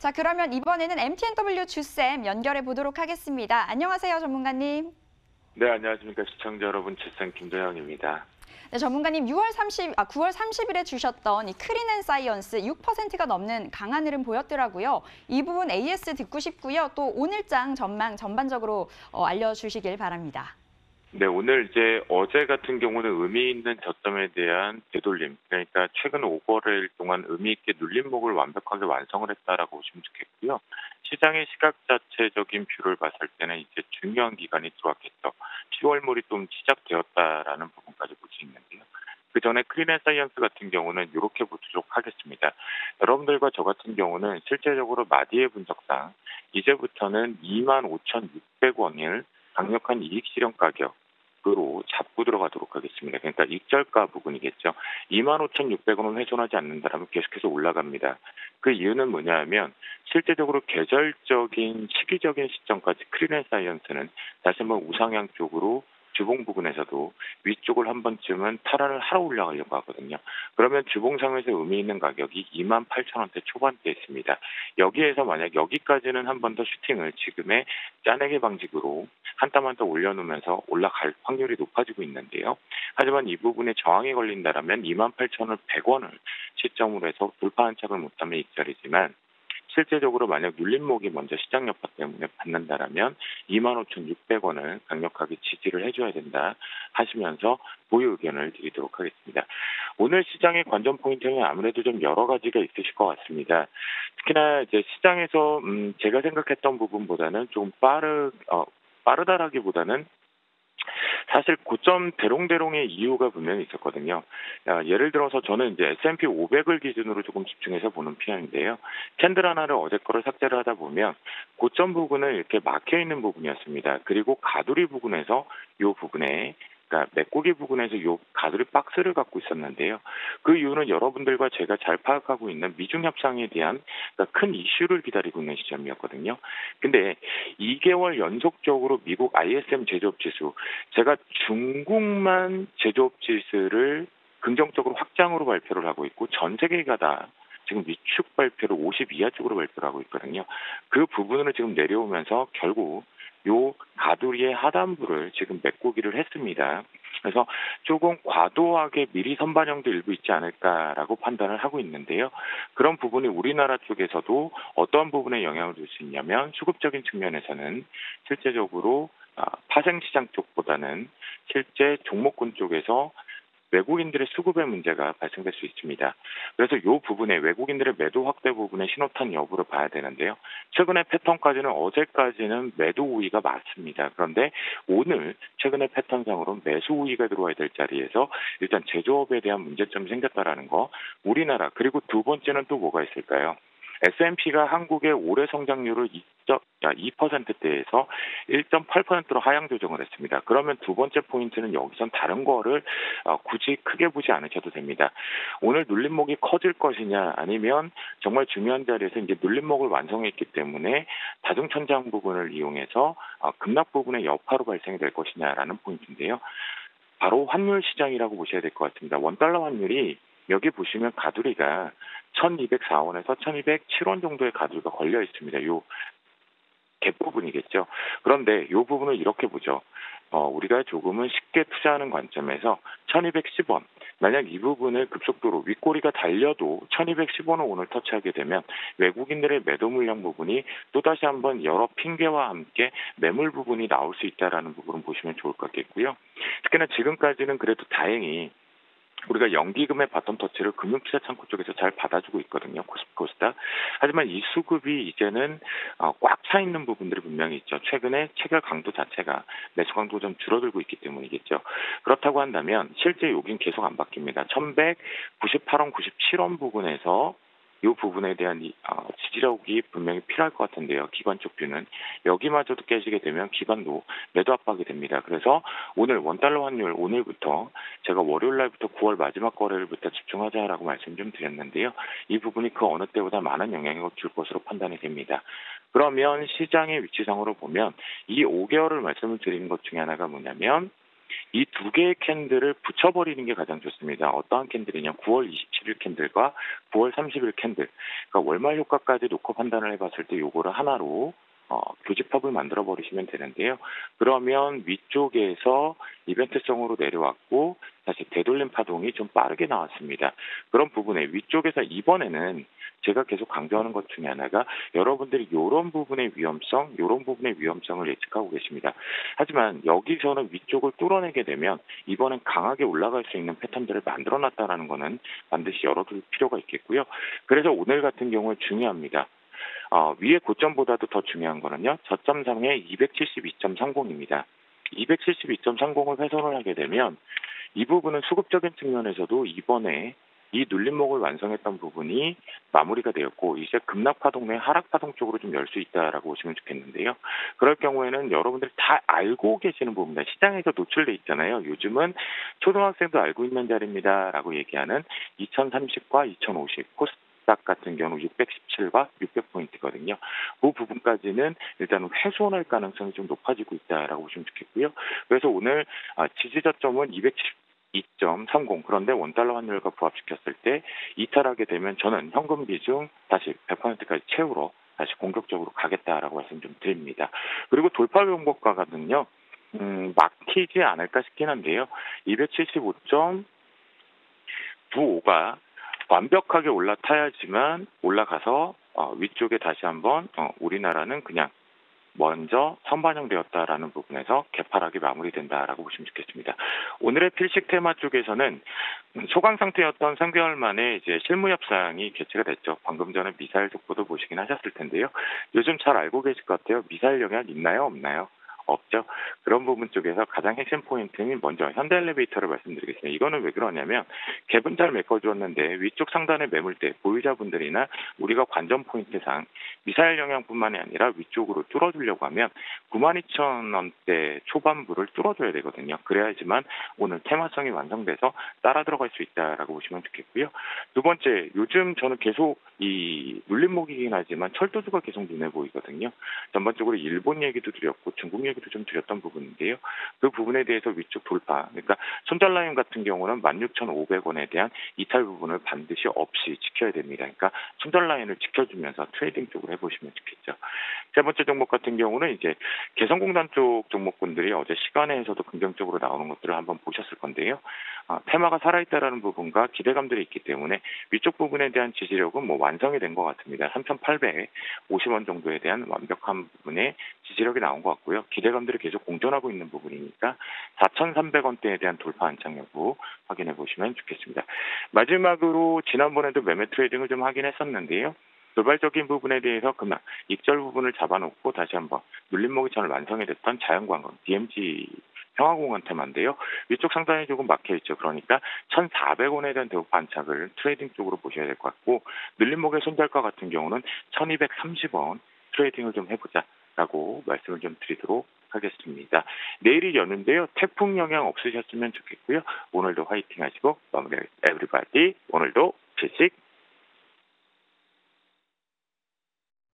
자, 그러면 이번에는 MTNW 주쌤 연결해 보도록 하겠습니다. 안녕하세요, 전문가님. 네, 안녕하십니까. 시청자 여러분, 주쌤 김도영입니다. 네, 전문가님 9월 30일에 주셨던 이 크린앤사이언스 6%가 넘는 강한 흐름 보였더라고요. 이 부분 AS 듣고 싶고요. 또 오늘장 전망 전반적으로 알려주시길 바랍니다. 네, 오늘 어제 같은 경우는 의미 있는 저점에 대한 되돌림, 그러니까 최근 5거래일 동안 의미 있게 눌림목을 완벽하게 완성을 했다라고 보시면 좋겠고요. 시장의 시각 자체적인 뷰를 봤을 때는 이제 중요한 기간이 들어왔겠죠. 10월물이 좀 시작되었다라는 부분까지 볼 수 있는데요. 그 전에 크린앤사이언스 같은 경우는 이렇게 보도록 하겠습니다. 여러분들과 저 같은 경우는 실제적으로 마디의 분석상 이제부터는 25,600원을 강력한 이익 실현 가격으로 잡고 들어가도록 하겠습니다. 그러니까 익절가 부분이겠죠. 25,600원을 훼손하지 않는다면 계속해서 올라갑니다. 그 이유는 뭐냐하면 실제적으로 계절적인 시기적인 시점까지 크린앤사이언스는 다시 한번 우상향 쪽으로 주봉 부분에서도 위쪽을 한 번쯤은 탈환을 하러 올라가려고 하거든요. 그러면 주봉상에서 의미 있는 가격이 28,000원대 초반대에 있습니다. 여기에서 만약 여기까지는 한 번 더 슈팅을 지금의 짜내기 방식으로 한 땀 한 땀 올려놓으면서 올라갈 확률이 높아지고 있는데요. 하지만 이 부분에 저항이 걸린다면 28,100원을 시점으로 해서 돌파한 척을 못하면 익절이지만 실제적으로 만약 눌림목이 먼저 시장 여파 때문에 받는다라면 25,600원을 강력하게 지지를 해줘야 된다 하시면서 보유 의견을 드리도록 하겠습니다. 오늘 시장의 관전 포인트는 아무래도 좀 여러 가지가 있으실 것 같습니다. 특히나 이제 시장에서 제가 생각했던 부분보다는 좀 빠르다라기보다는 사실 고점 대롱대롱의 이유가 분명히 있었거든요. 예를 들어서 저는 이제 S&P 500을 기준으로 조금 집중해서 보는 편인데요. 캔들 하나를 어제 거를 삭제를 하다 보면 고점 부분을 이렇게 막혀 있는 부분이었습니다. 그리고 가두리 부분에서 이 부분에 그러니까 메꾸기 부분에서 이 가두리 박스를 갖고 있었는데요. 그 이유는 여러분들과 제가 잘 파악하고 있는 미중 협상에 대한 그러니까 큰 이슈를 기다리고 있는 시점이었거든요. 근데 2개월 연속적으로 미국 ISM 제조업 지수, 제가 중국만 제조업 지수를 긍정적으로 확장으로 발표를 하고 있고 전 세계가 다 지금 위축 발표를 50 이하 쪽으로 발표를 하고 있거든요. 그 부분으로 지금 내려오면서 결국 요 가두리의 하단부를 지금 메꾸기를 했습니다. 그래서 조금 과도하게 미리 선반영도 일부 있지 않을까라고 판단을 하고 있는데요. 그런 부분이 우리나라 쪽에서도 어떤 부분에 영향을 줄 수 있냐면 수급적인 측면에서는 실제적으로 파생시장 쪽보다는 실제 종목군 쪽에서 외국인들의 수급의 문제가 발생될 수 있습니다. 그래서 이 부분에 외국인들의 매도 확대 부분의 신호탄 여부를 봐야 되는데요. 최근의 패턴까지는 어제까지는 매도 우위가 맞습니다. 그런데 오늘 최근의 패턴상으로 매수 우위가 들어와야 될 자리에서 일단 제조업에 대한 문제점이 생겼다라는 거. 우리나라 그리고 두 번째는 또 뭐가 있을까요? S&P가 한국의 올해 성장률을 2%대에서 1.8%로 하향 조정을 했습니다. 그러면 두 번째 포인트는 여기선 다른 거를 굳이 크게 보지 않으셔도 됩니다. 오늘 눌림목이 커질 것이냐 아니면 정말 중요한 자리에서 이제 눌림목을 완성했기 때문에 다중천장 부분을 이용해서 급락 부분의 여파로 발생이 될 것이냐라는 포인트인데요. 바로 환율 시장이라고 보셔야 될 것 같습니다. 원달러 환율이 여기 보시면 가두리가 1,204원에서 1,207원 정도의 가두리가 걸려 있습니다. 요 갭 부분이겠죠. 그런데 이 부분을 이렇게 보죠. 우리가 조금은 쉽게 투자하는 관점에서 1,210원. 만약 이 부분을 급속도로 윗꼬리가 달려도 1,210원을 오늘 터치하게 되면 외국인들의 매도 물량 부분이 또다시 한번 여러 핑계와 함께 매물 부분이 나올 수 있다는 부분을 보시면 좋을 것 같겠고요. 특히나 지금까지는 그래도 다행히 우리가 연기금의 바텀 터치를 금융투자창구 쪽에서 잘 받아주고 있거든요. 코스닥. 하지만 이 수급이 이제는 꽉 차 있는 부분들이 분명히 있죠. 최근에 체결 강도 자체가 매수 강도가 좀 줄어들고 있기 때문이겠죠. 그렇다고 한다면 실제 여긴 계속 안 바뀝니다. 1,198원, 97원 부분에서 이 부분에 대한 지지력이 분명히 필요할 것 같은데요. 기관 쪽 뷰는 여기마저도 깨지게 되면 기관도 매도 압박이 됩니다. 그래서 오늘 원달러 환율 오늘부터 제가 월요일 날부터 9월 마지막 거래일부터 집중하자라고 말씀 좀 드렸는데요. 이 부분이 그 어느 때보다 많은 영향을 줄 것으로 판단이 됩니다. 그러면 시장의 위치상으로 보면 이 5개월을 말씀을 드린 것 중에 하나가 뭐냐면 이 두 개의 캔들을 붙여버리는 게 가장 좋습니다. 어떠한 캔들이냐? 9월 27일 캔들과 9월 30일 캔들. 그러니까 월말 효과까지 놓고 판단을 해봤을 때 요거를 하나로 교집합을 만들어 버리시면 되는데요. 그러면 위쪽에서 이벤트성으로 내려왔고 다시 되돌림 파동이 좀 빠르게 나왔습니다. 그런 부분에 위쪽에서 이번에는 제가 계속 강조하는 것 중에 하나가 여러분들이 이런 부분의 위험성, 이런 부분의 위험성을 예측하고 계십니다. 하지만 여기서는 위쪽을 뚫어내게 되면 이번엔 강하게 올라갈 수 있는 패턴들을 만들어놨다는 것은 반드시 열어둘 필요가 있겠고요. 그래서 오늘 같은 경우에 중요합니다. 위의 고점보다도 더 중요한 거는요. 저점상의 272.30입니다. 272.30을 훼손을 하게 되면 이 부분은 수급적인 측면에서도 이번에 이 눌림목을 완성했던 부분이 마무리가 되었고 이제 급락파동 내 하락파동 쪽으로 좀 열 수 있다라고 보시면 좋겠는데요. 그럴 경우에는 여러분들이 다 알고 계시는 부분입니다. 시장에서 노출돼 있잖아요. 요즘은 초등학생도 알고 있는 자리입니다라고 얘기하는 2030과 2050 코스닥 같은 경우 617과 600포인트거든요. 그 부분까지는 일단 훼손할 가능성이 좀 높아지고 있다라고 보시면 좋겠고요. 그래서 오늘 지지저점은 272.30 그런데 원달러 환율과 부합시켰을 때 이탈하게 되면 저는 현금 비중 다시 100%까지 채우러 다시 공격적으로 가겠다라고 말씀 좀 드립니다. 그리고 돌파 경고가는요. 막히지 않을까 싶긴 한데요. 275.95가 완벽하게 올라타야지만 올라가서 위쪽에 다시 한번 우리나라는 그냥 먼저 선반영되었다라는 부분에서 개파락이 마무리된다라고 보시면 좋겠습니다. 오늘의 필식 테마 쪽에서는 소강 상태였던 3개월 만에 이제 실무 협상이 개최가 됐죠. 방금 전에 미사일 속보도 보시긴 하셨을 텐데요. 요즘 잘 알고 계실 것 같아요. 미사일 영향 있나요? 없나요? 없죠. 그런 부분 쪽에서 가장 핵심 포인트는 먼저 현대엘리베이터를 말씀드리겠습니다. 이거는 왜 그러냐면 갭은 잘 메꿔주었는데 위쪽 상단의 매물대 보유자분들이나 우리가 관전 포인트상 미사일 영향뿐만이 아니라 위쪽으로 뚫어주려고 하면 92,000원대 초반부를 뚫어줘야 되거든요. 그래야지만 오늘 테마성이 완성돼서 따라 들어갈 수 있다라고 보시면 좋겠고요. 두 번째, 요즘 저는 계속 이 눌림목이긴 하지만 철도주가 계속 눈에 보이거든요. 전반적으로 일본 얘기도 드렸고 중국 얘기도 좀 드렸던 부분인데요. 그 부분에 대해서 위쪽 돌파, 그러니까 손절라인 같은 경우는 16,500원에 대한 이탈 부분을 반드시 없이 지켜야 됩니다. 그러니까 손절라인을 지켜주면서 트레이딩 쪽으로 해보시면 좋겠죠. 세 번째 종목 같은 경우는 이제 개성공단 쪽 종목군들이 어제 시간에서도 긍정적으로 나오는 것들을 한번 보셨을 건데요. 테마가 살아있다라는 부분과 기대감들이 있기 때문에 위쪽 부분에 대한 지지력은 뭐 완성이 된 것 같습니다. 3,850원 정도에 대한 완벽한 부분의 지지력이 나온 것 같고요. 기대감들이 계속 공존하고 있는 부분이니까 4,300원대에 대한 돌파 안착 여부 확인해 보시면 좋겠습니다. 마지막으로 지난번에도 매매 트레이딩을 좀 하긴 했었는데요. 돌발적인 부분에 대해서 그만 익절 부분을 잡아놓고 다시 한번 눌림목이 전을 완성이 됐던 자연광원 DMG 평화공원 테마인데요. 위쪽 상단이 조금 막혀있죠. 그러니까 1,400원에 대한 대우 반착을 트레이딩 쪽으로 보셔야 될 것 같고 눌림목의 손절가 같은 경우는 1,230원 트레이딩을 좀 해보자라고 말씀을 좀 드리도록 하겠습니다. 내일이 연휴인데요. 태풍 영향 없으셨으면 좋겠고요. 오늘도 화이팅 하시고 마무리하겠습니다. 에브리바디 오늘도 주식